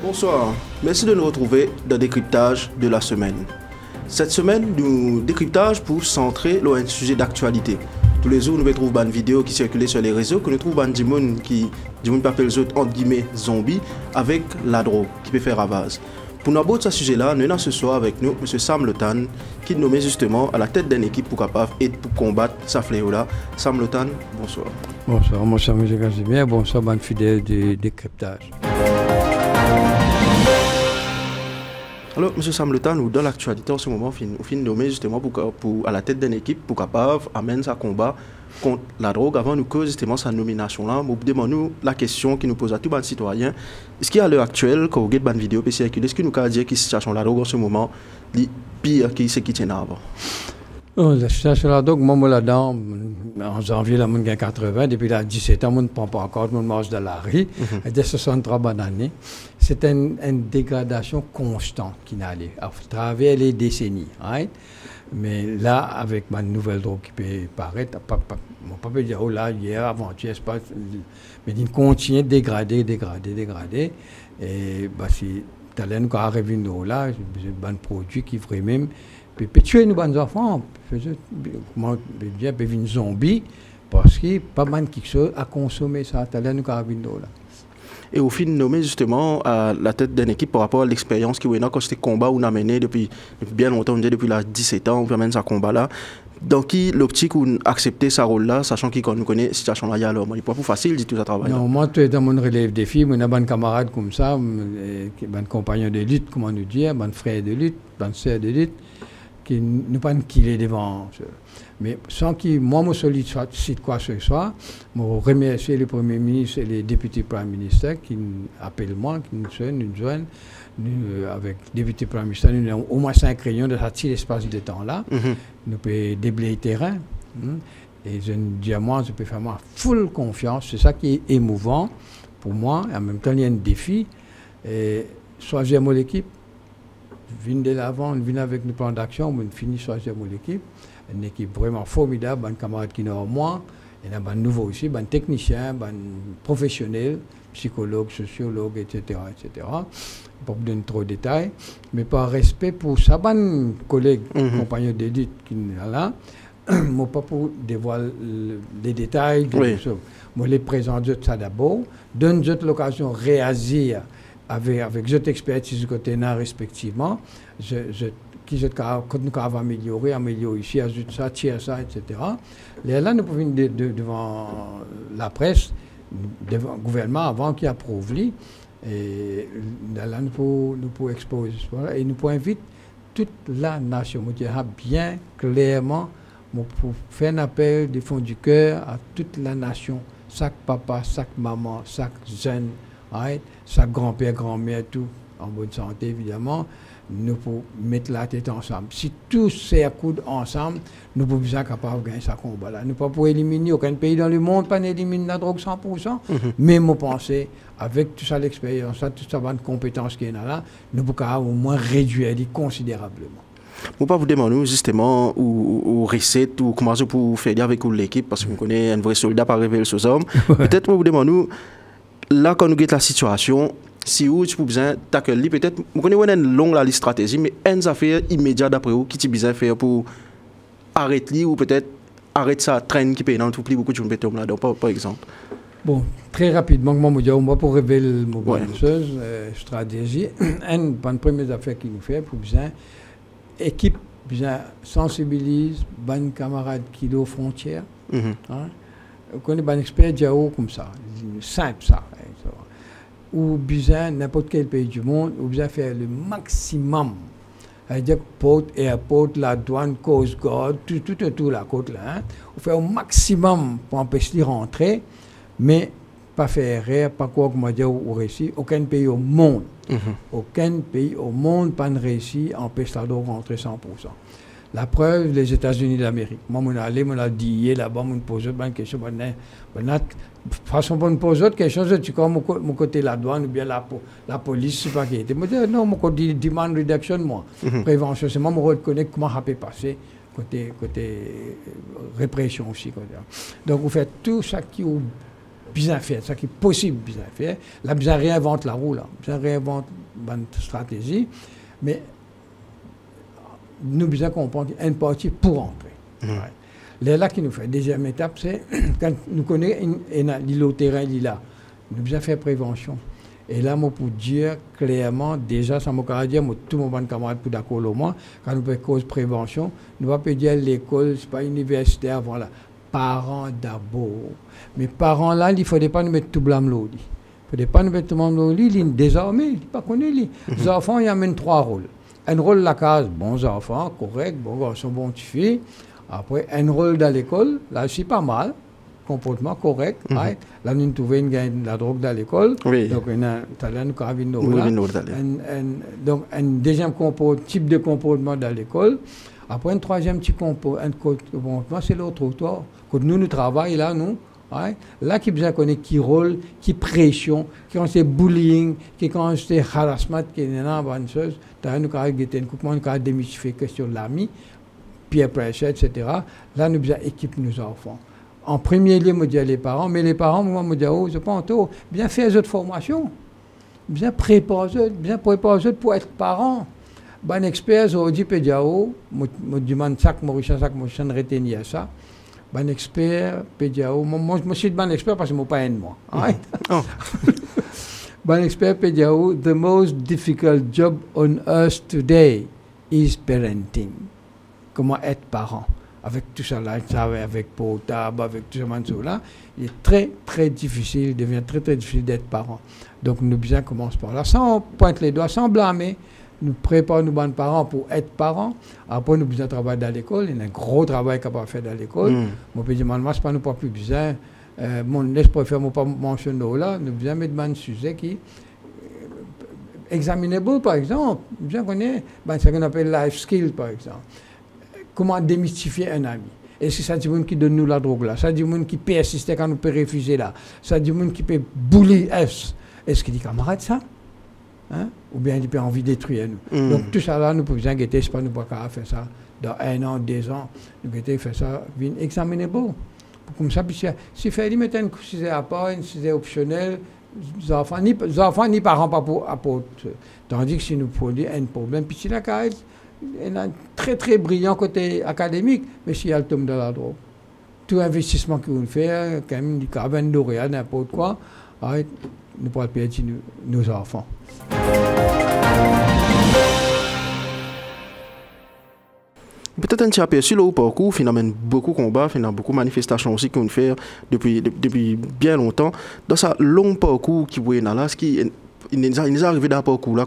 Bonsoir, merci de nous retrouver dans Décryptage de la semaine. Cette semaine, nous décryptage pour centrer un sujet d'actualité. Tous les jours, nous retrouvons une vidéo qui circule sur les réseaux, que nous trouvons des gens qui appellent les autres entre guillemets zombies avec la drogue qui peut faire ravage. Pour nous aborder ce sujet-là, nous avons ce soir avec nous M. Sam Lotan, qui est nommé justement à la tête d'une équipe pour capable et pour combattre ce fléau-là. Sam Lotan, bonsoir. Bonsoir, mon cher M. Casimir, bonsoir, bonne fidèle du décryptage. Alors, M. Sam Lotan, dans l'actualité en ce moment, on finit nommé justement à la tête d'une équipe pour capable amener sa combat contre la drogue. Avant nous cause justement sa nomination-là, nous demandons la question qui nous pose à tous les citoyens. Est-ce qu'à l'heure actuelle, quand vous regardez une vidéo circule, est-ce que nous pouvons dire que la situation de la drogue en ce moment est pire que ce qui tient avant? La situation de la drogue, moi, là-dedans, en janvier 1980, depuis 17 ans, je ne prends pas encore, je marche dans la rue, dès 63 bonnes années. C'est une dégradation constante qui n'a allé à travers les décennies. Right? Mais là, avec ma nouvelle drogue qui peut paraître, on ne peut pas dire, oh là, hier, avant-hier, c'est pas. Mais il continue de dégrader. Et bah, si tu as nous arrivé là, j'ai un produit qui vraiment peut tuer nos bons enfants. Comment dire, peut une zombie, parce qu'il n'y a pas mal quelque chose à consommer ça. Tu as nous arrivé là. Et au fin nommé justement à la tête d'une équipe par rapport à l'expérience qui est quand c'était combat on a mené depuis bien longtemps, depuis 17 ans, on mène ce combat-là. Dans qui l'optique où accepter ce rôle-là, sachant qu'on nous connaît la situation là, alors moi, il n'est pas plus facile de tout ça travail. Non, moi, dans mon relève des filles, on a des camarades comme ça, des compagnons de lutte, comment nous dire, des frères de lutte, des sœurs de lutte, qui ne pas killer devant. Mais sans que moi, je sollicite quoi que ce soit, je remercie le Premier ministre et les députés Premier ministre qui appellent moi, qui nous joignent. Nous, avec le député Premier ministre, nous avons au moins 5 réunions de cet espace de temps-là. Nous pouvons déblayer le terrain. Et je dis à moi, je peux faire ma full confiance. C'est ça qui est émouvant pour moi. Et en même temps, il y a un défi. Et soit j'aime l'équipe, je viens de l'avant, je viens avec nos plans d'action, je finis soit j'aime l'équipe. Une équipe vraiment formidable, un camarade qui n'a moi, il y a un nouveau aussi, un technicien, un professionnel, psychologue, sociologue, etc. Pour vous donner trop de détails, mais par respect pour sa bonne collègue, compagnon d'édite qui est là, moi pas pour dévoiler les détails, moi les présente ça d'abord, donne l'occasion de réagir avec cette expertise côté là respectivement, quand nous avons amélioré ici, ajoute ça, tire ça, etc. Là, nous pouvons devant la presse, devant le gouvernement, avant qu'il approuve. Et là, nous pouvons exposer. Et nous pouvons inviter toute la nation, bien clairement, pour faire un appel du fond du cœur à toute la nation, chaque papa, chaque maman, chaque jeune, chaque grand-père, grand-mère, tout en bonne santé, évidemment. Nous pouvons mettre la tête ensemble. Si tous ces coudes ensemble, nous pouvons être capables de gagner ce combat-là. Nous ne pouvons pas éliminer aucun pays dans le monde, pas éliminer la drogue 100%. Mais moi, pense, avec toute ça l'expérience, toute sa bonne compétence qui est là, nous pouvons au moins réduire considérablement. Je ne pas vous demander justement ou recette ou comment vous faire avec l'équipe, parce que vous connaissez un vrai soldat par révéler aux hommes. Peut-être vous demander, là, quand nous avons la situation, si vous avez besoin d'accueillir, peut-être, vous connaissez une longue liste stratégie, mais une affaire immédiate d'après vous, qui tu besoin de faire pour arrêter ou peut-être arrêter sa traîne qui paye dans tout plus beaucoup de choses là-dedans, par exemple. Bon, très rapidement, moi, pour révéler une stratégie, une première affaire qui nous fait, pour besoin, équipe, besoin sensibilise, bonne camarade qui est aux frontières. On connaît un expert Diao comme ça, simple ça. Ou besoin n'importe quel pays du monde, ou besoin faire le maximum. C'est-à-dire port, airport, la douane, Coast Guard, tout la côte là. On fait au maximum pour empêcher de rentrer, mais pas faire erreur, pas quoi comme dire au récit. Aucun pays au monde, aucun pays au monde pas de récit empêche la drogue rentrer 100%. La preuve, les États-Unis d'Amérique. Moi, je suis allé, je suis dit là-bas, je me pose une question. De toute façon, je me pose autre question. Tu comme mon côté la douane ou bien la police, je ne sais pas qui était. Je me dis, non, mon côté demand reduction, moi. Prévention, c'est moi, je reconnais comment ça peut passer. Côté répression aussi. Donc, vous faites tout ça qui est bien fait, ça qui est possible bien fait. Là, bien réinvente la roue, là. Bien réinvente une stratégie. Mais nous bien comprendre une partie pour entrer. Là qui nous fait. Deuxième étape, c'est quand nous connaissons l'île au terrain, là, nous bien faire prévention. Et là, moi, pour dire clairement, déjà, ça m'a dit, tout mon bon camarade pour d'accord au moins, quand nous faisons cause prévention, nous ne pouvons pas dire l'école, ce n'est pas universitaire, voilà. Parents d'abord. Mais parents là, il ne faudrait pas nous mettre tout blâme là. Il ne faudrait pas nous mettre tout blâme là. Il est désormais, il ne pas connaît. Les enfants, ils amènent 3 rôles. Un rôle la case, bons enfants, correct, bons garçons, bons filles. Après, un rôle dans l'école, là, c'est pas mal. Comportement correct. Right? Là, nous trouvons la drogue dans l'école. Oui. Donc, donc, un deuxième type de comportement dans l'école. Après, un troisième type de comportement, c'est le trottoir. Quand nous travaillons là, nous, right? Là, qui besoin connaître qui rôle, qui pression, qui quand c'est bullying, qui quand c'est harassment, qui est une bonne chose. Nous avons démystifié la question de l'ami, peer pressure, etc. Là, nous avons équipé nos enfants. En premier lieu, je dis les parents, mais les parents, moi, je dis, oh, je pense, bien faire cette formation, bien préparer pour être parent. Ben expert, je dis, je demande ça, je retenir ça. Ben expert, moi, je suis ben expert parce que je ne suis pas un moi. Ben expert, the most difficult job on earth today is parenting. Comment être parent? Avec tout ça là, avec potable, avec tout ça là, il est très très difficile, il devient très très difficile d'être parent. Donc nous bien commencer par là, sans pointer les doigts, sans blâmer, nous préparons nos bons parents pour être parents. Après nous besoin travailler dans l'école, il y a un gros travail qu'on peut faire dans l'école. Mon petit maman, c'est pas nous pas plus besoin. Mon laisse préfère mon pas mentionner là, nous besoin mettre un sujet qui examinable par exemple, bien connaît, ce qu'on appelle life skill par exemple. Comment démystifier un ami? Est-ce que ça dit monde qui donne nous la drogue là? Ça dit monde qui peut assister quand nous peut refuser là? Ça dit monde qui peut bully us? Est-ce qu'il dit camarade ça? Hein? Ou bien il peut envie de détruire nous? Donc tout ça là, nous pouvons guetter, c'est pas nous pas faire ça dans 1 an, 2 ans. Nous guetter faire ça, bien examinable. Comme ça, puis si fait mettre un sujet à part, un sujet optionnel, les enfants ni parents pas pour apporter. Tandis que si nous produisons un problème, puis si la case il a un très très brillant côté académique, mais s'il y a le tome de la drogue, tout investissement que vous faites, quand même, du carbone d'oréal, n'importe quoi, nous pourrons perdre nos enfants. Peut-être un petit aperçu là au parcours, finalement beaucoup de combats, finalement beaucoup de manifestations aussi qu'on fait depuis bien longtemps. Dans ce long parcours qui vous est là, il nous est arrivé dans le parcours là,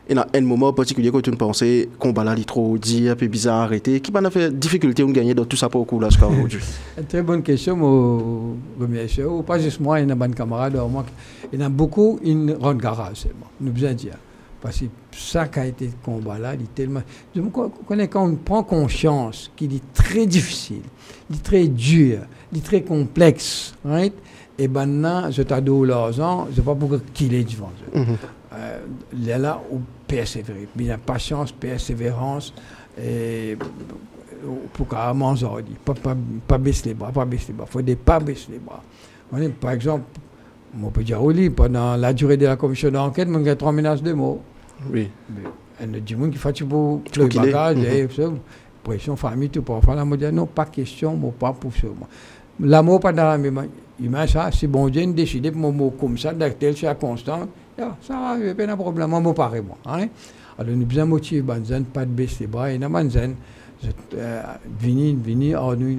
il y a un moment particulier quand on pensait combat là, il est trop dit, un peu bizarre, arrêté. Qui a fait difficulté à gagner dans tout ça parcours là jusqu'à aujourd'hui? Une très bonne question, monsieur. Pas juste moi, il y a des camarades, il y en a beaucoup, ils rendent garage seulement, nous besoin de dire. Parce que ça qui a été le combat là, il est tellement. Je connais quand on prend conscience qu'il est très difficile, il est très dur, il est très complexe. Right? Et maintenant, je t'adore l'argent, je ne sais pas pourquoi qu'il est devant eux. Il est là où persévérer. Il y a patience, persévérance, et pour carrément, pas baisser les bras, pas baisser les bras. Il faut pas baisser les bras. Par exemple, on peut dire au lit, pendant la durée de la commission d'enquête, on a 3 menaces de mort. Oui. Il y a des gens qui font pour le bagage, pression, famille, tout. Parfois, on dit non, pas question, pas pour ça. L'amour, pas dans la même. Ça, si bon Dieu décide pour mon comme ça, d'actel, c'est constant, ça va, il n'y a pas de problème, moi, pareil. Alors, nous avons besoin de motiver, pas de baisser les bras, et nous avons venir, nous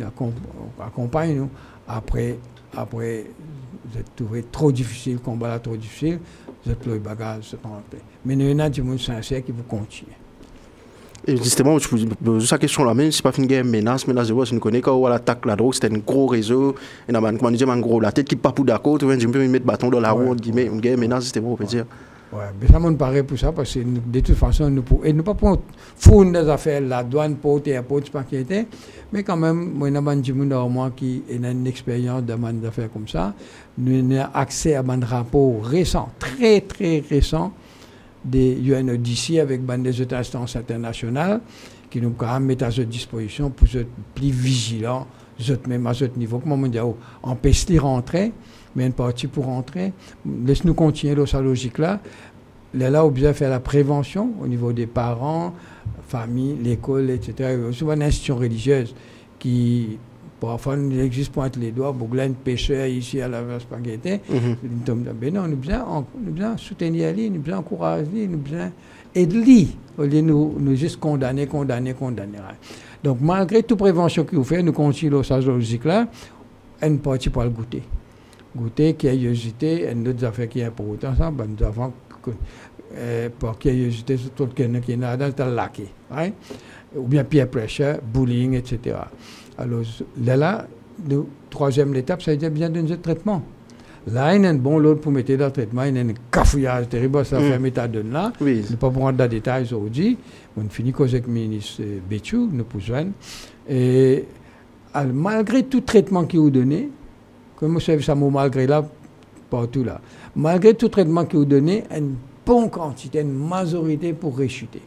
accompagne nous. Après, vous êtes trouvé trop difficile, le combat là trop difficile, vous êtes le bagage, mais nous avons des gens sincères qui vous continuent. Et justement, je pose cette question-là, même si ce n'est pas une menace de voix, si nous connaissons quand on attaque la drogue, c'était un gros réseau, et on a un gros la tête qui n'est pas pour d'accord, tu vois, je peux mettre bâton dans la roue, une menace, c'était bon, on peut dire. Ouais, mais ça me paraît pour ça, parce que de toute façon, nous ne pas pour fondre des affaires, la douane, porte et porte, pas qui était, mais quand même, moi, je moi qui a une expérience de des affaires comme ça, nous avons accès à un rapport récent, très très récent, des UNODC avec des instances internationales qui nous mettent à cette disposition pour être plus vigilants, même à ce niveau, comment on dit, empêche les rentrer. Mais une partie pour rentrer. Laisse-nous continuer dans sa logique-là. Là, on a besoin de faire la prévention au niveau des parents, famille, l'école, etc. Il y a souvent une institution religieuse qui, parfois, nous existe pointe les doigts, pour un pêcheur ici à la spaghetti. Mais non, nous avons besoin de soutenir lui, nous avons besoin d'encourager lui, nous avons besoin d'aider au lieu de nous juste condamner. Donc, malgré toute prévention qu'il fait, nous continuons dans sa logique-là, une partie pour le goûter. Goûter, curiosité, et d'autres affaires qui sont importantes, ça, nous avons pour curiosité, sur tout le qui est dans le lac, right? Ou bien peer pressure, bullying, etc. Alors là, la troisième étape, ça veut dire bien d'un traitement. Là, il y a un bon lot pour mettre dans le traitement, il y a un cafouillage terrible, ça fait méthadone là. Oui. Je ne vais pas prendre des détails aujourd'hui. On finit avec le ministre Béchou, nous pouvons. Et malgré tout traitement qu'il vous donné, comme vous savez, ça malgré là, partout là. Malgré tout traitement qu'il vous donné, une bonne quantité, une majorité pour réchuter.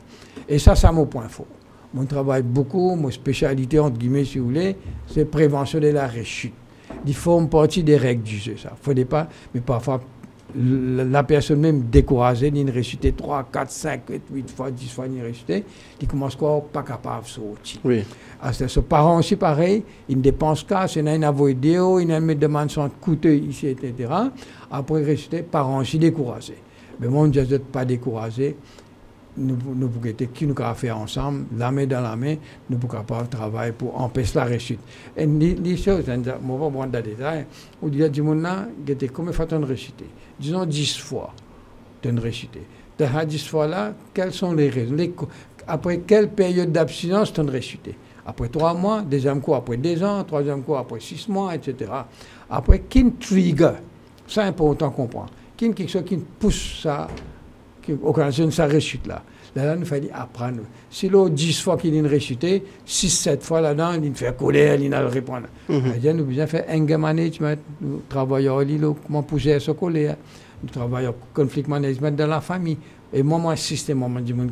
Et ça, c'est mon point fort. Mon travail beaucoup, mon spécialité, entre guillemets, si vous voulez, c'est prévention de la rechute. Il forme partie des règles du jeu, ça. Il ne faut pas, mais parfois, la personne même découragée, il réchuter 3, 4, 5, 8 fois, 10 fois, il réchuter, il commence quoi, pas capable de sortir. Oui. Ce parent aussi, pareil, il ne dépense qu'à, c'est une vidéo, il a une demande sans coûteux ici, etc. Après, réchuter, parent aussi découragé. Mais moi, on ne dit pas découragé. Nous pouvons qui nous avons fait ensemble, la main dans la main, nous pouvons pas travailler pour empêcher la rechute. Et les choses, je ne vais pas prendre des détails, on dit à du monde là, comment fait-on rechuter? Disons 10 fois, de rechuter. Dans 10 fois là, quelles sont les raisons? Après quelle période d'abstinence on rechuter? Après 3 mois, deuxième coup après 2 ans, troisième coup après 6 mois, etc. Après, qui trigger? C'est important de comprendre. Qui quelque chose qui pousse ça, qui occasionne sa rechute là. Là, il fallait apprendre. Si l'autre 10 fois qu'il a rechuté, 6-7 fois là-dedans, il fait colère, il a le répondre. Nous avons besoin de faire anger management, nous travaillons comment pousser ce colère, nous travaillons conflit management dans la famille. Et moi, insister, moi, je dis, moi, je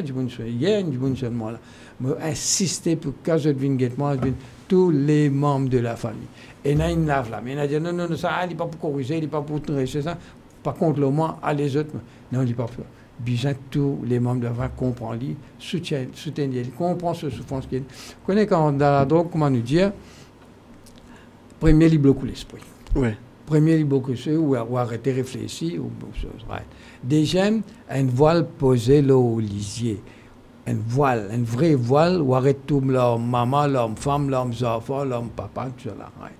dis, seulement là. Moi, insister pour que je vienne tous les membres de la famille. Et là, il lave là. Mais il a dit, non, ça, il n'est pas pour corriger, il n'est pas pour traiter ça. Par contre, le moins, à les autres, non, il n'est pas pour. Bien, tous les membres de la famille comprennent, soutiennent, comprennent ce souffrance qu'il y a. Vous connaissez quand dans la drogue, comment nous dire, premier, il bloque l'esprit. Oui. Premier, il bloque l'esprit, ou arrêter de réfléchir, ou chose. Right. Deuxième, une voile posée là au lisier. Une voile, une vraie voile, où arrête tout l'homme maman, l'homme femme, l'homme enfant, l'homme papa, tout ça là. Right.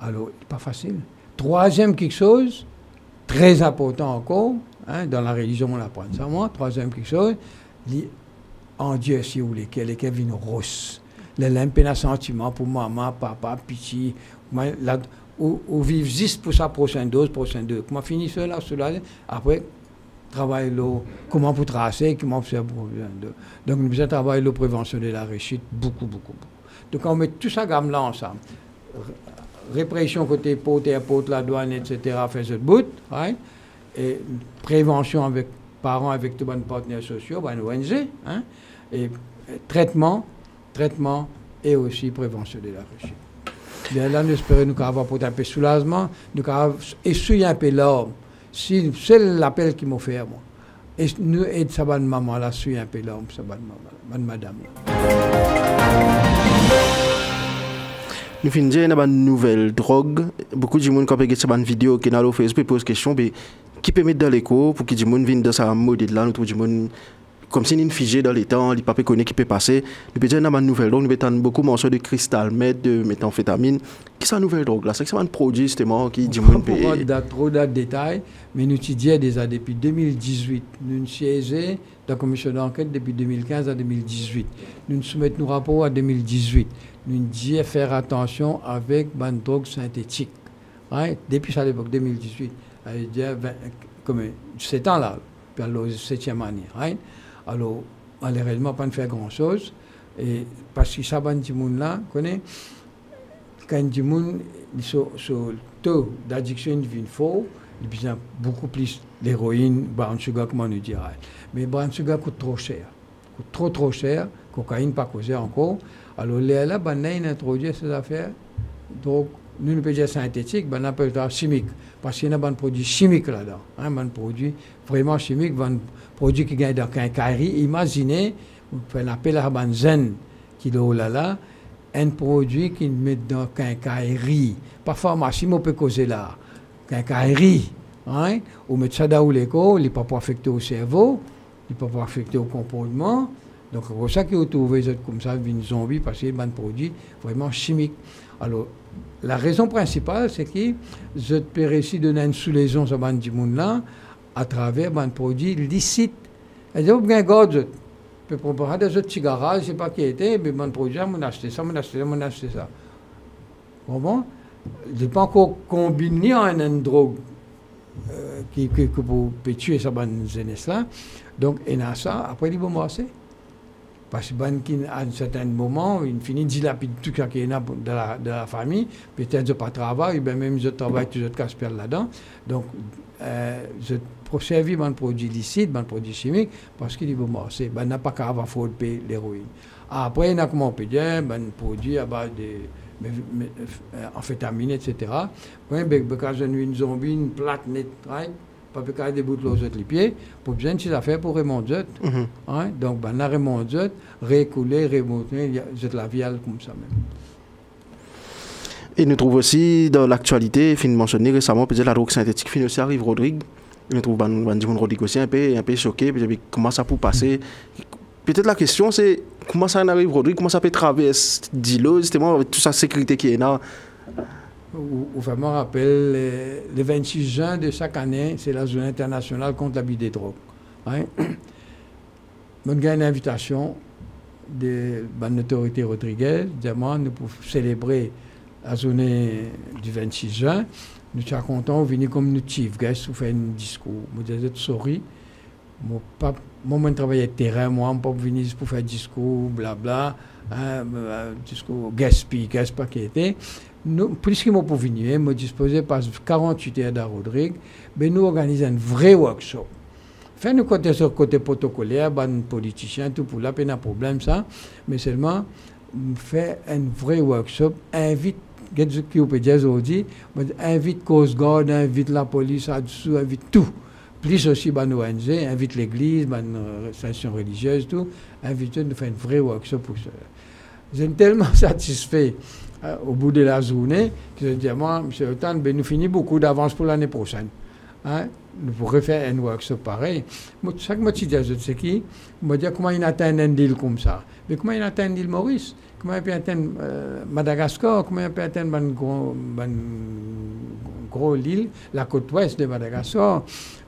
Alors, c'est pas facile. Troisième, quelque chose, très important encore, hein, dans la religion, on apprend ça, moi. Troisième, quelque chose, en Dieu, si vous voulez, qu'elle est une rosse. Le limpé sentiment pour maman, papa, pitié, ou vivre juste pour sa prochaine dose, prochaine dose. Comment finir cela, après, travailler comment pour tracer, comment pour faire pour. Donc, nous devons travailler la prévention de la rechute, beaucoup. Donc, on met tout ça gamme là ensemble. Répression côté porte, la douane, etc., fait ce bout, right? Et prévention avec parents, avec tous les partenaires sociaux, ONG, hein? Et traitement et aussi prévention de la rechute. Bien là, nous espérons nous avoir pour un peu de soulagement, nous avons essuyé un peu l'homme. C'est l'appel qui m'a fait à moi. Et nous aidons sa bonne maman là, suivre un peu l'homme, sa bonne maman, madame. Nous finissons une nouvelle drogue. Beaucoup de gens qui ont regardé cette vidéo qui est dans Facebook posent question, mais qui peut mettre dans l'écho pour que les gens viennent dans sa mode là, nous trouvons comme si nous figé dans les temps, les papiers connaissent qui peut passer. Nous peut dire une nouvelle drogue, nous mettons beaucoup de morceaux de cristal, de méthamphétamine. Qui est une nouvelle drogue là? C'est un produit justement qui dit qu'on peut. Trop de détails, mais nous étudions déjà depuis 2018. Nous siégeons dans la commission d'enquête depuis 2015 à 2018. Nous soumettons nos rapports à 2018. Nous disons faire attention avec les drogues synthétiques. Right? Depuis à l'époque 2018, comme 7 ans là, puis alors 7e année, right? Alors, malheureusement, pas de faire grand-chose, et parce que ça, ban du monde là, connaît, quand du monde, sur le taux d'addiction devient fort, il y a beaucoup plus d'héroïne, brown sugar, comme on nous dirait. Mais brown sugar coûte trop cher, coûte trop cher, cocaïne pas causé encore. Alors là, on a introduit ces affaires, donc, nous ne pouvons pas dire synthétique, on appelle ça chimique. Parce qu'il y a un produit chimique là-dedans. Un produit vraiment chimique, un produit qui gagne dans la quincaillerie. Imaginez, on peut appeler un zen qui est là, un produit qui met dans la quincaillerie. Pas pharmacie, mais on peut causer là. Quincaillerie. Hein? On met ça dans l'école, il ne peut pas affecter au cerveau, il ne peut pas affecter au comportement. Donc, c'est pour ça qu'on trouve comme ça, une zombie, parce qu'il y a un produit vraiment chimique. Alors, la raison principale, c'est que je peux réussir de donner une sous-lésion sur ce monde-là à travers un produit licite. C'est-à-dire, vous avez un gars, je peux préparer des autres cigarettes, je ne sais pas qui était, mais un produit, on a acheté ça, on a acheté ça, on a acheté ça. Bon, je n'ai pas encore combiné en une drogue qui peut tuer cette jeunesse-là. Donc, il y a ça, après, il va marcher. Parce qu'à un certain moment, il finit de dilapider tout ce qui est de la famille, peut-être pas de travail, bien même je travaille toujours de casse là-dedans. Donc, je servis un produit licite, un produit chimique, parce qu'il va marcher. Il n'a pas qu'à avoir faute de payer l'héroïne. Après, il y a comment on peut dire, un produit à base de amphétamine, etc. Quand j'ai une zombie, une plaque nette, pas besoin de bout de l'eau les pieds, pour besoin de ces affaires pour remonter. Donc, on a remonté, récouler, remonter, la viale comme ça même. Et nous trouvons aussi dans l'actualité, fin mentionné récemment, peut-être la drogue synthétique fin aussi arrive Rodrigue. Nous trouvons Rodrigue aussi un peu choqué, comment ça peut passer. Peut-être la question c'est comment ça arrive Rodrigue, comment ça peut traverser Dilo, justement avec toute sa sécurité qui est là. Ou vraiment rappelle, le 26 juin de chaque année, c'est la journée internationale contre l'abus des drogues. Hein? On a une invitation de l'autorité Rodriguez, nous pour célébrer la journée du 26 juin. Nous sommes contents de venir comme nous chief guest pour faire un discours. Moi, je dis sorry. Moi, je travaille terrain, moi, je ne peux pas venir pour faire un discours, blabla, discours guest speaker, pas qui était. Nous, plus que moi pour venir, je disposais par 48 heures à Rodrigue, mais nous organisons un vrai workshop. Faire nous côté sur côté protocolaire, les politiciens, tout pour là, pas de problème ça, mais seulement faire un vrai workshop, invite, qui peut dire aujourd'hui, invite Coast Guard, invite la police, invite tout. Plus aussi nos ONG, invite l'église, les associations religieuses, tout, invite nous faire un vrai workshop pour ça. Je suis tellement satisfait au bout de la journée que je dis à moi, M. Otan, nous finissons beaucoup d'avance pour l'année prochaine. Hein? Nous pourrions faire un workshop pareil. Chaque mois, je dis, c'est qui? Je me dis comment il atteint un deal comme ça. Mais comment il atteint l'île Maurice? Comment il peut atteindre Madagascar? Comment il peut atteindre une grosse île, la côte ouest de Madagascar?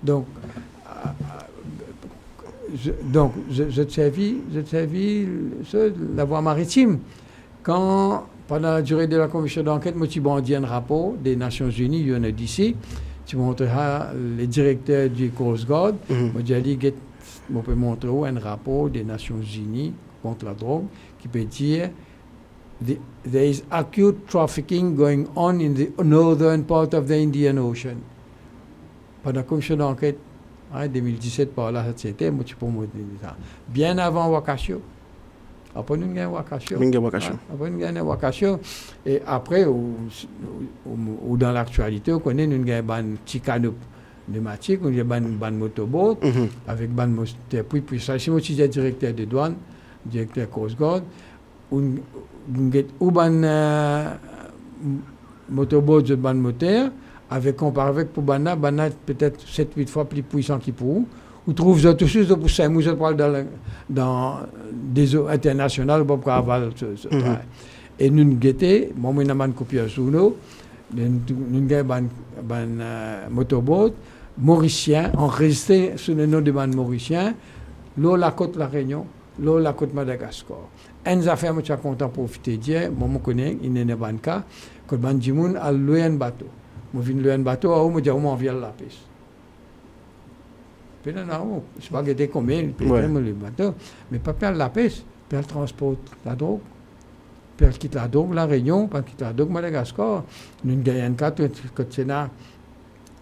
Donc, je servis la voie maritime. Quand, pendant la durée de la commission d'enquête, moi, tu m'as dit un rapport des Nations Unies, UNODC, tu montreras le directeur du Coast Guard, moi, j'ai dit, je peux montrer un rapport des Nations Unies contre la drogue qui peut dire there is acute trafficking going on in the northern part of the Indian Ocean. Pendant la commission d'enquête, 2017 par là, c'était, moi, tu peux me dire ça. Bien avant Wakasio. Après, nous avons Wakasio. Après, nous avons Wakasio. Et après, ou dans l'actualité, on connaît, nous avons un petit canot pneumatique, nous avons un motoboat, avec un moteur. Puis ça, c'est moi qui suis directeur de douane, directeur Coast Guard. Nous avons un motoboat, un moteur. Comparé avec pour Bana peut-être 7-8 fois plus puissant qu'il pour ou trouve autre chose pour ça moi je parle dans des eaux internationales pour avoir et nous guetter moi on a une copie sur nous avons un motorboat mauricien enregistré sous le nom de ban mauricien l'eau la côte la Réunion l'eau la côte Madagascar une affaire moi je suis content pour profiter dire moi me connais il n'est pas cas que ban Jimoun a loué un bateau. Je viens de un bateau, je me dis, je la pêche. puis là, non, je ne sais pas guetter combien, le bateau, mais pas perdre la pêche, perdre le transport, la drogue. Puis elle quitte la drogue, la Réunion, puis elle quitte la drogue, Madagascar. Nous avons un cas, quand c'est là,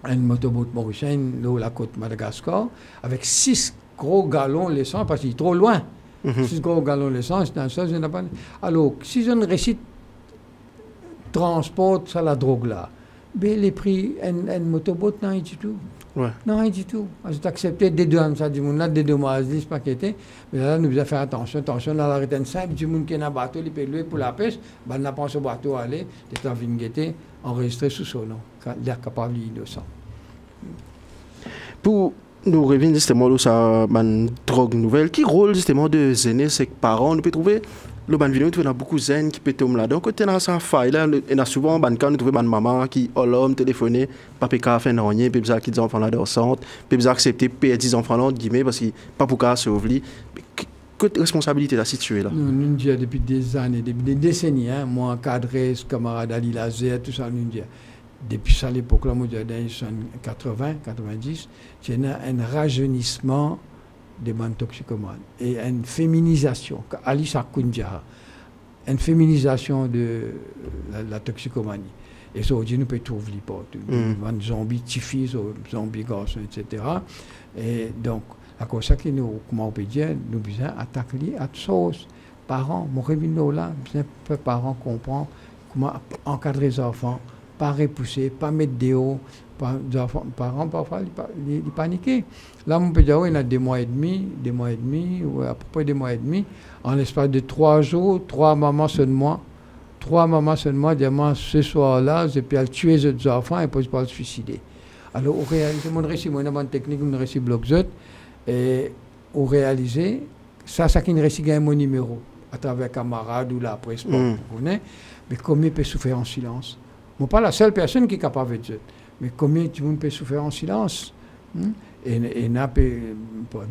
un motoboat mauricien, la côte Madagascar, avec 6 gros galons d'essence, parce qu'il est trop loin. 6 gros galons d'essence, dans ça, je n'ai pas. Alors, si je ne récite transport, ça la drogue là, mais les prix, un motoboat, non, du tout. Ouais. Non, rien du tout. J'ai accepté des deux, ça du monde là, des deux mois, c'est pas qu'était. Mais là, nous devons faire attention, là, la retenue simple, du monde qui est dans le bateau, il peut louer pour la pêche, ben, on n'a pas ce bateau à aller, des temps vigneté, enregistré sous son nom, l'air capable innocent. Pour nous revenir justement là, ça, une drogue nouvelle, qui rôle justement de zéné, c'est que parents, nous peut trouver. Le ban vidéo, il y a beaucoup de zen qui peut tomber là. Donc, quand on a ça faille là, il y a souvent ban quand nous trouvons ban maman qui oh l'homme téléphoné, papa ka fait rien, puis bizarre qui des enfants là d'enceinte, puis bizarre accepter payer 10 enfants là guillemets parce que pas pour cas se ouvrir. Quelle responsabilité là située là? Nous disons depuis des années, depuis des décennies, hein, moi encadré, ce camarade Ali Lazer, tout ça, nous disons. Depuis ça l'époque là, moi dans les années 80, 90, il y a un rajeunissement des bandes toxicomanes et une féminisation, Alice Akundia, une féminisation de la toxicomanie. Et ça, aujourd'hui, nous pouvons trouver l'hypothèse. Des zombies tifis, zombies garçons, etc. Et donc, à cause de ça, nous, comment on peut dire, nous devons attaquer à toutes choses. Parents, mon revenu là, les parents comprennent comment encadrer les enfants, pas repousser, pas mettre des hauts. Parents, parfois, ils paniquaient. Là, on peut dire, oui, il y a 2 mois et demi, ou à peu près 2 mois et demi, en l'espace de 3 jours, 3 mamans seulement, disent, ce soir-là, j'ai pu tuer les enfants et puis pas se suicider. Alors, on réalise, mon récit, moi, une technique, mon récit Blockzot, et on réalise, ça qui ne récit gagne mon numéro, à travers camarades ou la presse, vous connaissez, mais combien peut souffrir en silence? Moi, pas la seule personne qui est capable de dire. Mais combien de monde peut souffrir en silence? Et n'a pas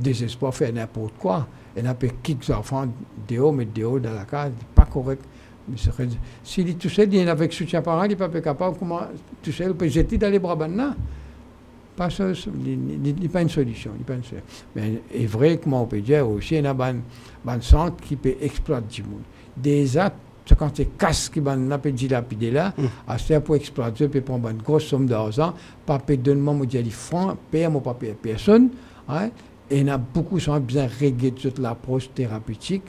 désespoir faire n'importe quoi. Et n'a pas quitter les enfants dehors, mais dehors dans la case, pas correct. S'il est tout seul, il est avec soutien parent, il n'est pas capable, comment tout seul, il peut jeter dans les bras là. Il n'y a pas une solution. Mais c'est vrai, comment on peut dire aussi, il y a un centre qui peut exploiter du monde. Des actes, c'est quand c'est casse qui va nous dilapider là, à ce pour exploiter, puis prendre une grosse somme d'argent, pas payer de moi, moi, des francs, payer moi, pas payer personne. Hein, et il y a beaucoup qui ont besoin de régler toute l'approche thérapeutique.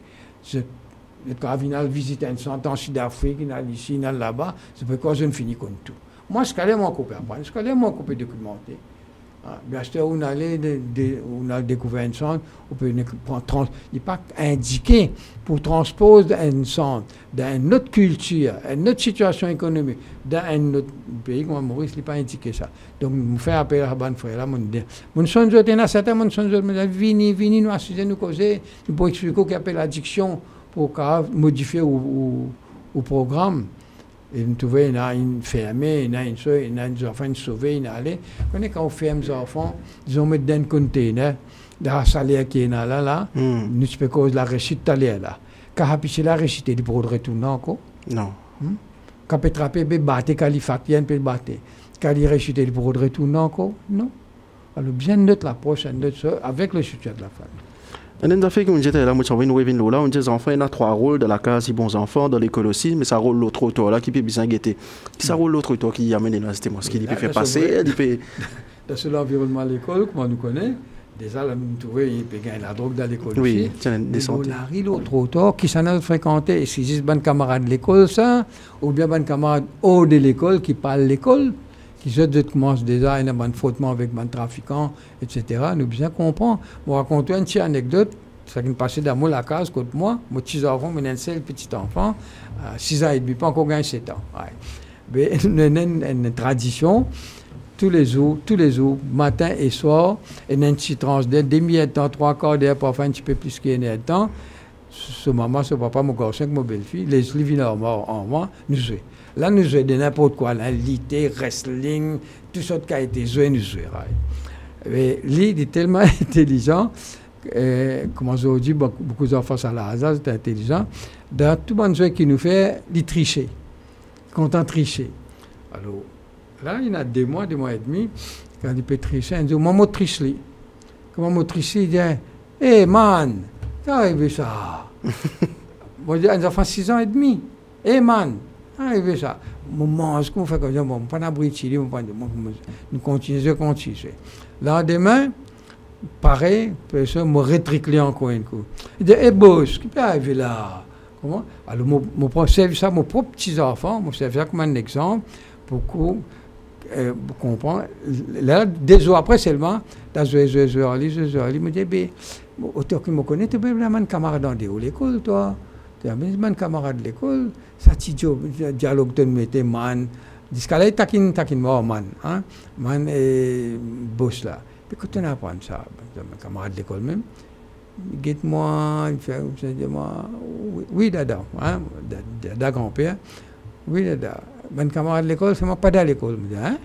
Quand on vient visiter un centre en Sud-Afrique, il y a ici, il y a là-bas, c'est pourquoi je ne finis comme tout. Moi, je connais mon copain, documenté. Bien sûr, on a découvert un centre, on peut prendre, il n'est pas indiqué pour transposer un centre dans une autre culture, une autre situation économique, dans un autre pays comme Maurice, il n'est pas indiqué ça. Donc, je fais appel à mon frère, là, mon son de il y a certains, mon son de vini, nous assister, nous causer, nous pour expliquer qu'il y a l'addiction pour modifier au programme. Et nous trouvons, il y a une fermée, il y a une soeur, il y a des enfants sauvés, il y a allé. Quand on ferme les enfants, ils ont mis dans un container, dans la salaire qui est là, nous pouvons cause la réussite talaire là. Quand on a la réussite, il peut retourner encore. Non. Quand on peut attraper, il peut battre, quand il fait, il peut battre. Quand il réussit, il peut retourner encore. Non. Alors, bien notre approche, avec le soutien de la famille. Et dans fait qu'on là, moi je là, on dit les enfants, il y a 3 rôles dans la case, bons enfants, dans l'école aussi, mais ça rôle l'autre auteur là qui peut bien guetter. Ça rôle l'autre auteur qui amène dans ce ce qu'il peut faire passer, il peut. Dans l'environnement à l'école, comme on nous connaît, déjà là nous trouvons il peut gagner la drogue dans l'école oui, aussi. c'est une descente. Mais l'autre auteur qui s'en a fréquenté, est-ce qu'il y a des camarades de l'école ça, ou bien des camarades hors de l'école qui parlent l'école? Qui commencent déjà, il y a un frottement avec un trafiquant, etc. Nous bien comprendre. Je vais raconter une petite anecdote. Ça qui me passait dans moi la case contre moi. Mon petit enfant, mon seul petit enfant, 6 ans et demi, pas encore gagné 7 ans. Ouais. Mais nous avons une tradition. Tous les jours, matin et soir, il y a une petite tranche d'aide, demi-temps, 3/4 d'heure, parfois un petit peu plus qu'il y a un temps. Ce maman, ce papa, mon garçon, ma belle-fille, les viennent en moi, nous jouons. Là, nous jouons de n'importe quoi, la litté, wrestling, tout ça qui a été joué, nous jouons. Mais lui, il est tellement intelligent, comme je dis, beaucoup d'enfants à la hasard, c'est intelligent. Dans tout le monde qui nous fait, il tricher, content de tricher. Alors, là, il y a 2 mois et demi, quand il peut tricher, il dit, maman triche lui. comment motrice dit, hey man, t'as arrivé ça. Moi, j'ai un enfant 6 ans et demi. Hey man, t'as arrivé ça. Maman, est-ce qu'on fait comme ça? Bon, pas d'abruti, nous continuons. Là, demain, pareil, personne me rétriclé encore une fois. Il dit, hey boss, qui peut arriver là? Comment? Alors, mon propre petits-enfants, je serve ça comme un exemple pour comprendre. Là, des jours après seulement, dans je me dis, ben, auteur qui me connaît, tu es un camarade dans l'école, toi. Tu es un camarade de l'école. Ça, tu dialogue de mettre man. Jusqu'à là, taquine, man. Hein? Man et boss là. Puis quand on apprend ça, un camarade de l'école même, guette-moi, il fait, oui, dada, hein? Dada grand-père, oui, dada. Un camarade de l'école, c'est moi pas dans l'école. Je dis, hein?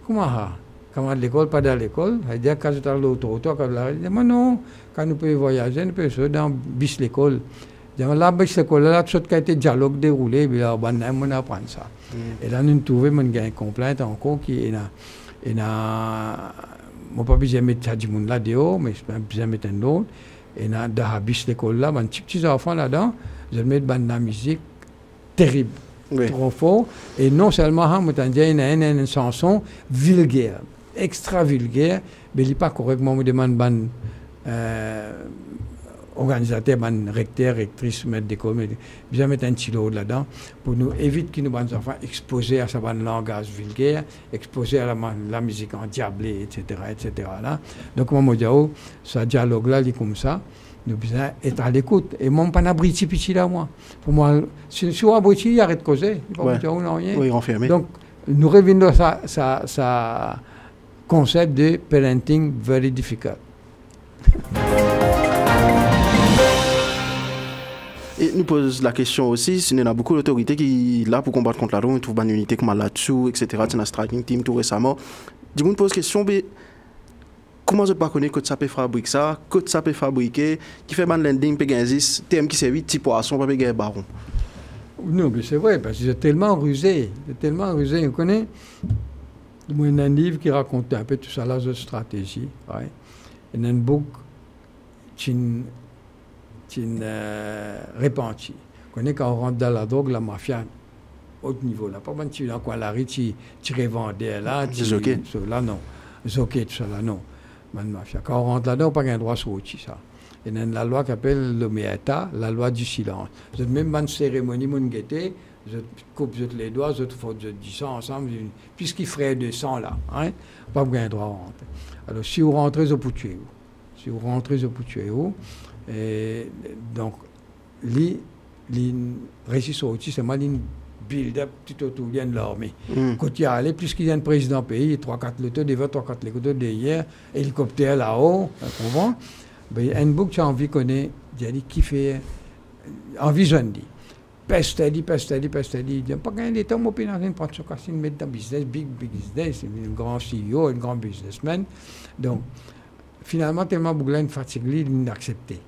Comment ça? Camarade de l'école, pas dans l'école. Il dit, quand je suis à l'auto, il dit, moi non, quand nous pouvons voyager, nous pouvons dans bis l'école. Là, bis l'école, là, tout ce qui a été dialogue déroulé, puis là, on apprend ça. Et là, nous trouvons une complainte encore qui est là. Et là, moi, pas besoin de mettre ça du monde là dehors, mais je peux besoin de mettre un autre. Et là, dans la bis l'école là, un petits enfants là-dedans, je vais mettre de la musique terrible. Oui. Trop fort. Et non seulement, il y a une chanson vulgaire, extra vulgaire, mais il n'est pas correctement, je demande organisateur, recteur, rectrice, maître d'école, bien mettre un stylo là-dedans pour nous éviter que nos enfants exposés à ce langage vulgaire, exposés à la musique endiablée, etc. Là. Donc, moi, je dis, ce dialogue-là, il est comme ça. Nous devons être à l'écoute. Et moi, je ne suis pas abruti petit là, moi. Pour moi, si on est abruti, il arrête de causer. Oui, renfermé. Donc, nous revenons à ce concept de parenting very difficult. Et nous pose la question aussi, s'il y a beaucoup d'autorités qui là pour combattre contre la drogue, ils trouvent une unité comme là-dessous, etc. C'est un striking team tout récemment. Du coup, on pose la question, mais comment je ne pas connaître que ça peut fabriquer ça, que ça peut fabriquer, qui fait man landing, peut gagner 10, TM qui servent, petit poisson, peut gagner baron. Non, mais c'est vrai, parce que c'est tellement rusé. On connaît, il y a un livre qui raconte un peu tout ça, là, de stratégie. Ouais. Il y a un book qui répandu. On connaît quand on rentre dans la drogue, la mafia, haut niveau, là. Pas mal, tu dans quoi la rue, tu revendais là, là, non. Zoké, tout ça, là, non. Mafia. Quand on rentre là-dedans, on n'a pas un droit sur ça. Il y a la loi qui s'appelle l'Oméata, la loi du silence. Vous avez même une cérémonie, mon guetté, je coupe les doigts, je dis ça ensemble, puisqu'il ferait 200 là, hein, pas un droit à rentrer. Alors, si vous rentrez, vous pouvez tuer. Si vous rentrez, vous pouvez tuer. Et donc, les récits sur c'est mal une build-up tout autour de l'armée. Quand il y a allé, puisqu'il y a un président pays, 3-4 lotos devant, 3-4 lotos derrière, hélicoptère là-haut, tu comprends? Ben, un book tu as envie de connaître, qui fait envie jeune dit. Peste, il dit, pas gagner des temps, moi, puis dans une pension, il met dans business, big business, un grand CEO, un grand businessman. Donc, finalement, tellement Bougla une fatigue, il n'a accepté.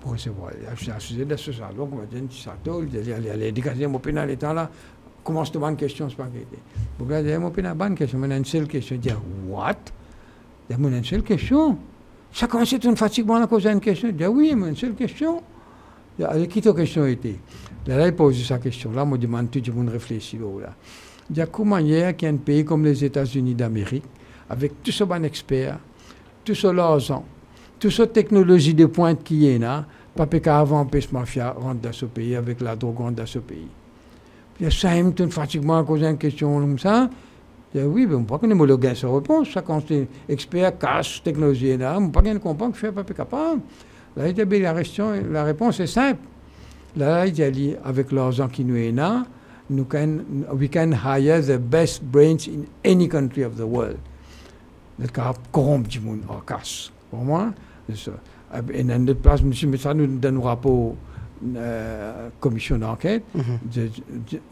Pour recevoir. Je suis accusé de ce salon, on m'a dit, il y a l'éducation, moi, puis dans les temps là, commence à demander une question, c'est pas qu'il était. Bougla dit, moi, puis dans une question, mais une seule question. Il dit, what? Il dit, une seule question? Ça commence à être une fatigue, moi, à cause d'une question. Il dit, oui, mais une seule question. Il dit, qui ta question était? Là, il pose sa question. Là, moi, je demande tout le monde réfléchit. Il dit, comment il y a un pays comme les États-Unis d'Amérique, avec tous ces bons experts, tous ces l'argent, toute cette technologie de pointe qui est là, pas qu'avant, la mafia rentre dans ce pays, avec la drogue rentre dans ce pays. Puis ça, il me fatigue à cause d'une question comme ça. Je dis, oui, mais on ne peut pas homologuer sa réponse. Ça, quand c'est expert, cash, technologie là, on ne peut pas comprendre que je ne suis pas capable. Là, il dit, la réponse est simple. Là, il dit, avec l'argent qui nous est là, we can hire the best brains in any country of the world. Le cas corrompt du monde en cash. Pour moi, c'est ça. Et dans notre place, M. ça nous donne un rapport commission d'enquête.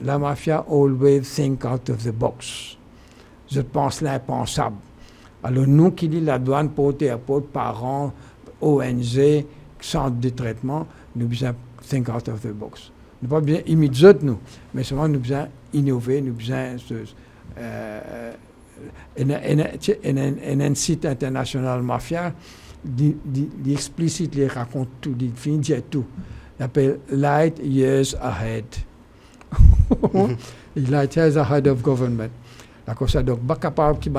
La mafia always think out of the box. Je pense l'impensable. Alors, nous qui dit la douane, porte à porte, parents, ONG, centre de traitement, nous devons think out of the box. Nous ne pas bien imiter nous, mais seulement nous devons innover, nous devons un site international mafia il explicite, il raconte tout, il finit de dire tout. Il appelle Light Years Ahead. Light Years Ahead of Government. D'accord, ça, donc, pas capable qui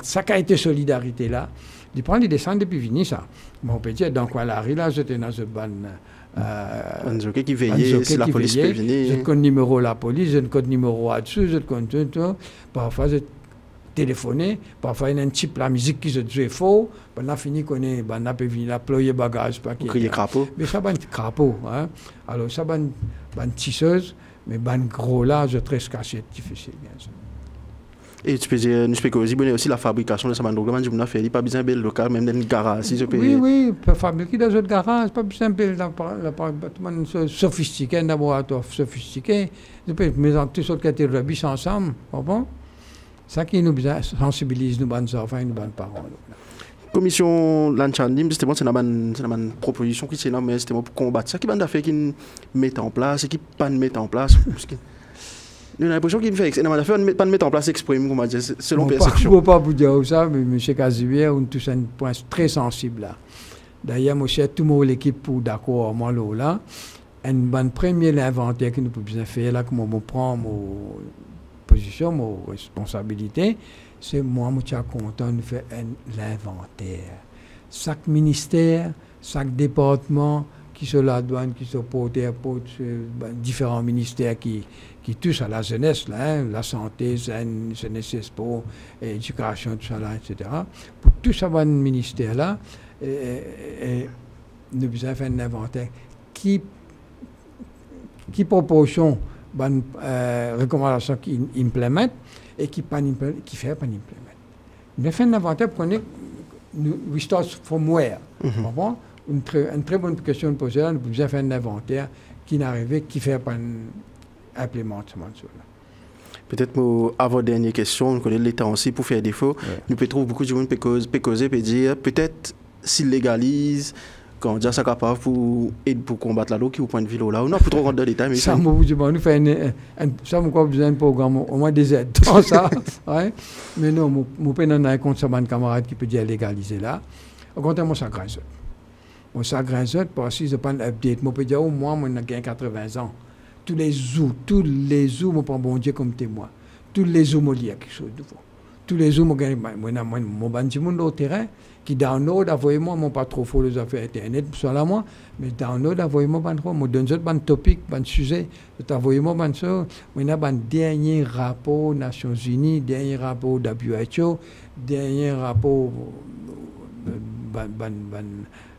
ça a été solidarité là. Il prend, il descend depuis fini ça. Mon petit, donc, voilà, là, j'étais dans ce ban. Un qui veillait, si la police peut venir. Je connais le numéro de la police, je connais le numéro là-dessus, je connais tout. Parfois, je téléphoner, parfois il y a un type la musique qui se dit faux, on a fini qu'on est, on a pu venir ployer bagage, pas crier crapaud. Mais ça va être crapaud, hein. Alors ça va une tisseuse, mais ben gros là, je très caché difficile bien sûr. Et tu peux dire, nous peux aussi la fabrication de ce bandog, on a fait, il n'y a pas besoin de local, même dans une garage, si je peux. Oui, peut fabriquer dans un garage, pas besoin de l'appartement sophistiqué, un laboratoire sophistiqué, je peux mettre toutes sortes de rebis ensemble, bon. Ça qui nous sensibilise, nous bonnes enfants et nous bonnes parents. Commission Lanchandim, c'était c'est une proposition qui c'est mais c'était pour combattre ça qui bande fait qui met en place et qui pas mettre en place. Nous avons l'impression qu'il fait pas mettre en place exprime comment dire selon perception. Je ne peux pas vous dire ça, mais M. Casimir, on touche un point très sensible là. D'ailleurs, moi, tout le monde l'équipe pour d'accord moi là, un bon premier inventaire que nous pouvons faire là, comment on prend position, mon responsabilité, c'est moi qui suis content de faire l'inventaire. Chaque ministère, chaque département qui sont la douane, qui sont portés pour différents ministères qui touchent à la jeunesse, là, hein, la santé, jeunesse, sport, éducation, tout ça, là, etc. Pour tout ça, ce ministère-là, nous devons faire un inventaire qui proportion bonne recommandation qui implémente et qui fait pas implémente. Nous fait un inventaire pour qu'on we start from where. Une très bonne question de poser là, nous pouvons faire un inventaire qui n'arrive qui fait pas implémentation. Peut-être pour avoir dernière question, on connaît l'État aussi pour faire défaut. Ouais. Nous peut trouver beaucoup de gens qui peut causer, peut dire peut-être s'il légalise. Quand on dit ça capable pour combattre la loi qui au point de vue là, on a plus trop rentrer dans les détails. Ça nous fait ça nous besoin d'un programme au moins des aides dans ça, ouais. Mais non, mon peine en a un compte sur un camarade qui peut dire légaliser là. Au contraire, moi ça grince. Moi ça grince parce que je prends un update. Moi peut dire au moins moi j'ai 80 ans. Tous les jours, moi prends bon Dieu comme témoin. Tous les jours moi lis quelque chose de nouveau. Tous les jours moi gagne moi bandit mon au terrain. Qui download, envoyez-moi, mon pas trop faux les affaires internet, sur la moi, mais download, envoyez-moi, moi donne un topic, un sujet, envoyez-moi, ça, on a un dernier rapport Nations Unies, dernier rapport WHO, dernier rapport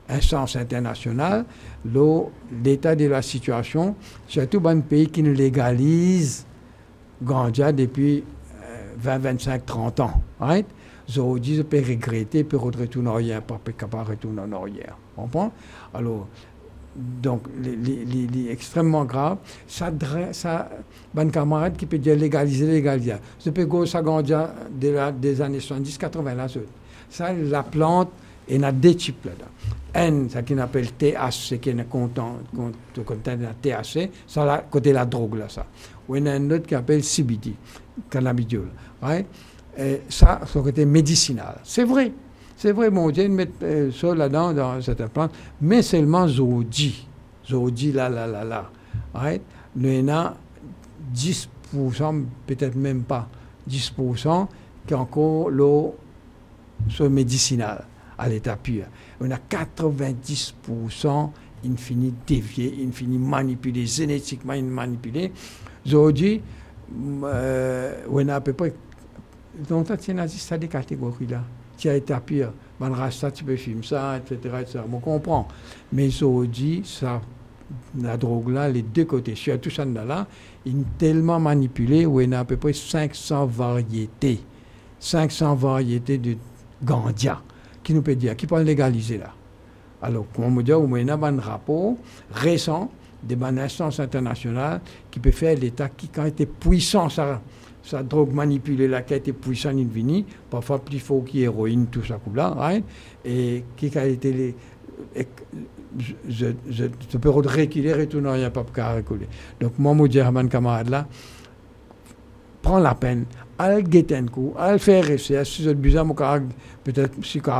instance internationale, l'état de la situation, surtout un pays qui ne légalise ganja depuis 20, 25, 30 ans, right? Je peux regretter, peut retourner en arrière, pas capable retourner en arrière. Comprends? Alors, donc, les extrêmement grave, ça, un camarade qui peut dire légaliser. Je peux go ça des années 70, 80 là. Ça, la plante, il y a deux types là-dedans. Ce qu'on appelle THC, qui est content de THC, ça là, côté la drogue là, ça. Ou il y a un autre qui appelle CBD, cannabidiol. Right? Et ça, c'est le côté médicinal. C'est vrai, mon Dieu, mettre ça là-dedans, dans cette plante, mais seulement Zodi, là. Right? Nous avons 10%, peut-être même pas 10%, qui est encore l'eau médicinale à l'état pur. On a 90% infini dévié, infini manipulé, génétiquement manipulé. Zodi, on a à peu près. Donc, tu as cette catégorie-là. Tu as été pire. Man rasta, tu peux filmer ça, etc. On comprend. Mais aujourd'hui, ça, la drogue-là, les deux côtés, surtout ça là, il est tellement manipulé où il y a à peu près 500 variétés. 500 variétés de ganja, qui nous peut dire, qui peut légaliser là. Alors, comme on me dit, il y a un rapport récent de bonnes instances internationales qui peut faire l'État qui, quand il était puissant, sa drogue manipulée là, qui a été puissante, il vient, parfois plus fort qu'héroïne, tout ça, là, right? Et qui a été je peux reculer, retourner, il n'y a pas de reculer. Donc, moi, je dis à mon camarade là, prends la peine, al guetter coup, al faire essai, si vous besoin, peut-être si vous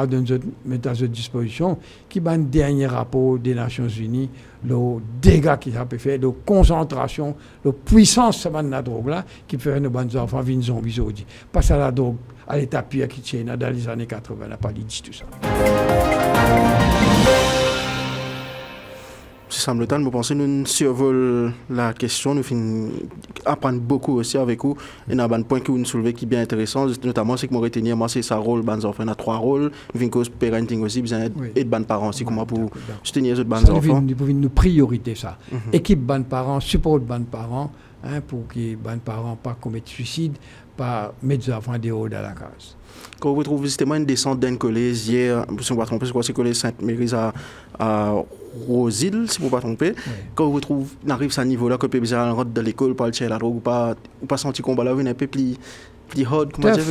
mettre à votre disposition, qui va un dernier rapport des Nations Unies, le dégât qu'il a fait, la concentration, la puissance de la drogue là, qui fait nos bonnes enfants vivre zombies aujourd'hui. Parce que la drogue, à l'état pire qui tient dans les années 80, on n'a pas dit tout ça. Semble temps, nous pensons nous survolons la question, nous finissons apprendre beaucoup aussi avec vous. Et dans un point que vous soulevez qui est bien intéressant, notamment c'est que moi retenir moi c'est sa rôle, ben enfants, on a 3 rôles, nous finissons cause parenting aussi, besoin et de ban parents aussi comment pour soutenir les autres enfants. Nous pouvons nous priorité ça. Équipe ban parents, support ban parents, pour que ban parents pas commettre suicide, pas mettre les enfants dehors de la case. Quand vous retrouvez justement une descente d'un collège hier, si on ne va pas tromper, c'est collège Sainte-Mérise à Rosil, si on ne va pas tromper. Oui. Quand vous retrouvez, on arrive à ce niveau-là, que vous rentre dans l'école, pas le tirer la drogue, ou pas sentir combat là, vous un peu plus hard, comment dire,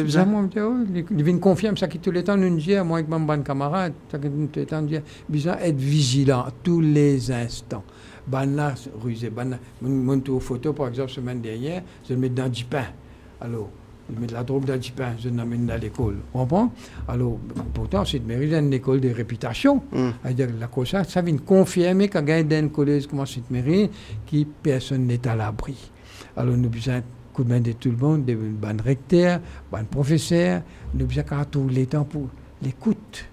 il confirme ça qui tout le temps nous dit, moi avec mon bon camarade, ça qui tout le temps dit, besoin être vigilant tous les instants. Banna rusé, banna, mon photo par exemple semaine dernière, je le mets dans du pain. Alors, je mets de la drogue dans du pain, je l'amène dans l'école. Vous comprenez? Alors, pourtant, c'est une école de réputation. C'est-à-dire la chose, ça vient confirmer qu'il y a une collège comme cette mairie qui personne n'est à l'abri. Alors, nous avons besoin de coup de main de tout le monde, de bonnes recteurs, de bonnes professeurs. Nous avons besoin de tous les temps pour l'écoute.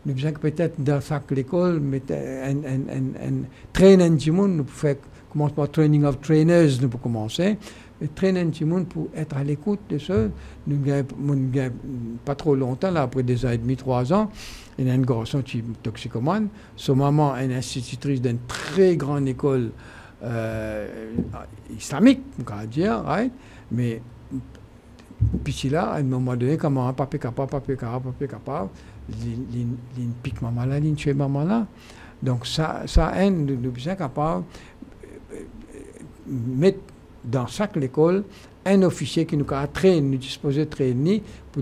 Nous avons besoin peut-être dans chaque école mettre un training du monde. Nous pouvons faire commencer par training of trainers, nous pouvons commencer. Traîner un petit monde pour être à l'écoute de ça. Nous n'avons pas trop longtemps, là, après 2 ans et demi, 3 ans, il y a un garçon qui est toxicomane. Sa maman est une institutrice d'une très grande école islamique, on va dire, right? Mais puis là, à un moment donné, comme un papier capable, il pique maman là, il tue maman là. Donc ça nous besoin capable mettre dans chaque école, un officier qui nous dispose de traîner pour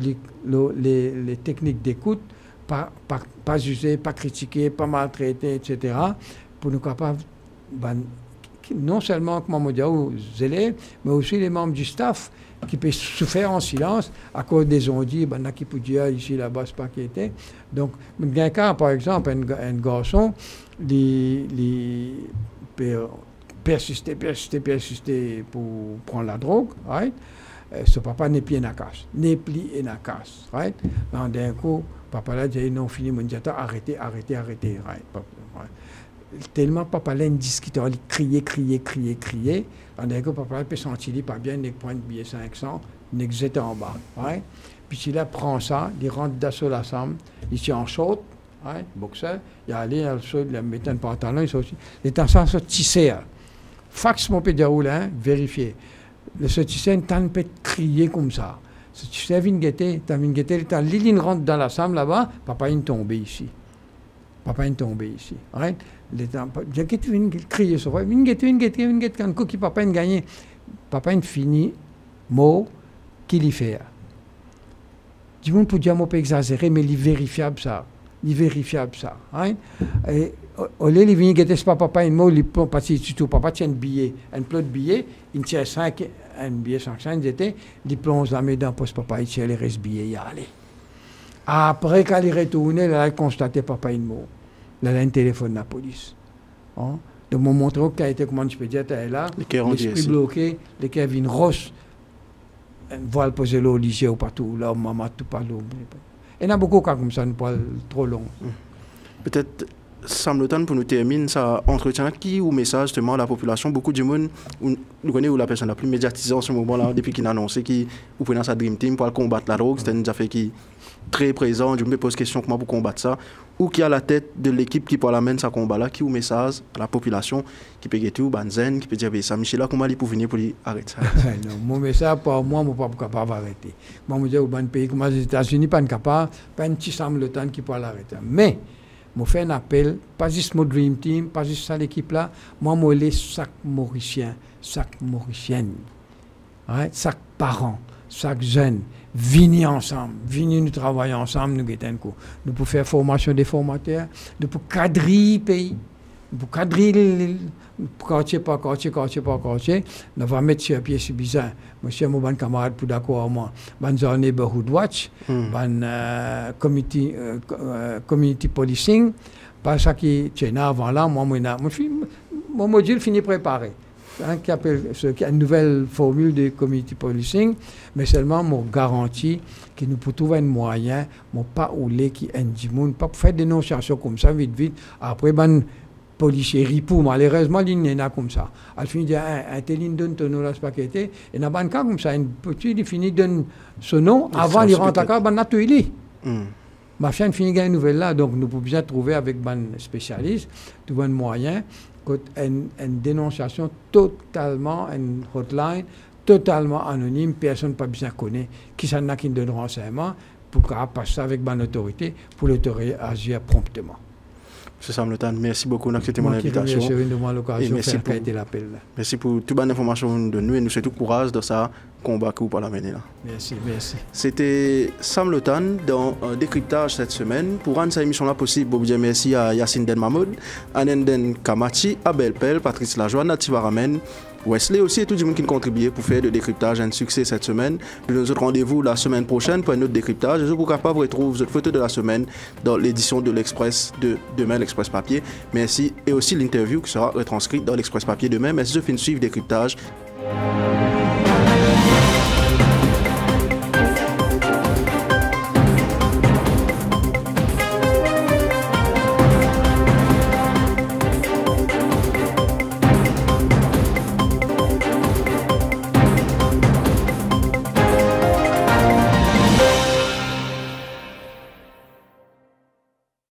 les techniques d'écoute, pas user, pas critiquer, pas maltraiter, etc. Pour nous capables, non seulement comme aux élèves, mais aussi les membres du staff qui peuvent souffrir en silence à cause des ondits, qui peut dire ici, là-bas, c'est pas qui était. Donc, il y a un cas, par exemple, un garçon, persister pour prendre la drogue, right? Ce papa n'est plus en casse, right? Donc, d'un coup, papa là dit non, fini, mon diata, arrêtez, right? Tellement papa là, il discutait, il criait. Donc, d'un coup, papa là peut sentir pas bien, il prend un billet 500, il jette en bas, right? Puis il prend ça, il rentre d'assaut la somme, il s'y en short, right? Boxeur, il a allé, il met un pantalon, il sortit, il est en train de tisser. Fax mon pédiaroule, vérifier. Le soutien, t'en peut crier comme ça. Si tu sais, Liline rentre dans la salle là-bas, papa est tombé ici. Right? J'ai crié sur moi. Quand papa a gagné, papa a fini, mot, qu'il y fait. Du monde pour dire, moi, pas exagérer, mais il est vérifiable ça. Right? Et, au lieu de venir guetter ce papa, il prend parce que surtout papa tient un billet, un plot de billets, il tient 5, un billet 500, il plonge la main dans le poste papa, il tient les restes billets, il allait. Après, quand il retourne, il a constaté papa une mot. Il a un téléphone de la police. Donc, mon montre qui a été, comment je peux dire, là, l'esprit bloqué, les Kevin Ross, voile poser l'eau au lycée ou partout, là, maman, tout parle. Il y en a beaucoup comme ça, nous parlons trop long. Peut-être, semble-t-il, pour nous terminer, ça entretient qui ou message justement à la population. Beaucoup de monde, nous connaissons la personne la plus médiatisée en ce moment-là, depuis qu'il a annoncé qu'il prenait sa Dream Team pour combattre la drogue. C'était une affaire qui est très présente. Je me pose question comment pour combattre ça. Ou qui a la tête de l'équipe qui amène ce combat-là, qui ou message à la population, qui peut guetter ou Banzen, qui peut dire ça, Michel, comment il peut venir pour arrêter ça. Non, mon message, pour moi, je ne suis pas capable d'arrêter. Moi, je dis au pays comme les États-Unis, pas capable, pas un petit semble temps qui peut l'arrêter. Mais, je fais un appel, pas juste mon Dream Team, pas juste ça l'équipe-là, moi, je les chaque Mauricien, chaque Mauricienne, chaque parent, chaque jeune, venez ensemble, venez nous travailler ensemble, nous guetter un coup. Nous pouvons faire formation des formateurs, nous pouvons cadrer le pays, pour cadrer quartier par quartier, on va mettre sur pied suffisant. Monsieur mon bon camarade pour d'accord avec moi. Ban zone neighborhood watch, community policing, pas ça qui tient avant là, mon module fini préparé. Qui appelle une nouvelle formule de community policing, mais seulement mon garantie que nous pouvons trouver un moyen, mon pas ouler qui est un pas faire des dénonciations comme ça vite. Après, policier ripou, malheureusement, il n'y en a comme ça. Al fin de un tel donne ton nom là paqueté, et n'a pas un cas comme ça, une petite il finit donne son nom avant il rentre à cas ban natuli. Ma chaîne finit une nouvelle là, donc nous pouvons bien trouver avec ban spécialiste, trouver un moyen. Une dénonciation totalement, une hotline totalement anonyme, personne n'a pas besoin de connaître qui s'en a qui donne renseignement pour passer avec mon autorité pour l'autorité agir promptement. M. Sam Le Tan, merci beaucoup d'accepter mon invitation. Merci pour toute bonne information de nous et nous souhaitons courage dans ça combat que vous parlez mener là. Merci. C'était Sam Le Tan dans un décryptage cette semaine. Pour rendre cette émission là possible, je vous dis merci à Yacine Den Mahmoud, Anenden Kamachi, Abel Pell, Patrice Lajoie, Nativa Ramen, Wesley aussi et tout le monde qui a contribué pour faire le décryptage un succès cette semaine. Nous nous rendez-vous la semaine prochaine pour un autre décryptage. Je vous capable de retrouver votre photo de la semaine dans l'édition de l'Express de demain, l'Express Papier. Merci et aussi l'interview qui sera retranscrite dans l'Express Papier demain. Merci de suivre le décryptage.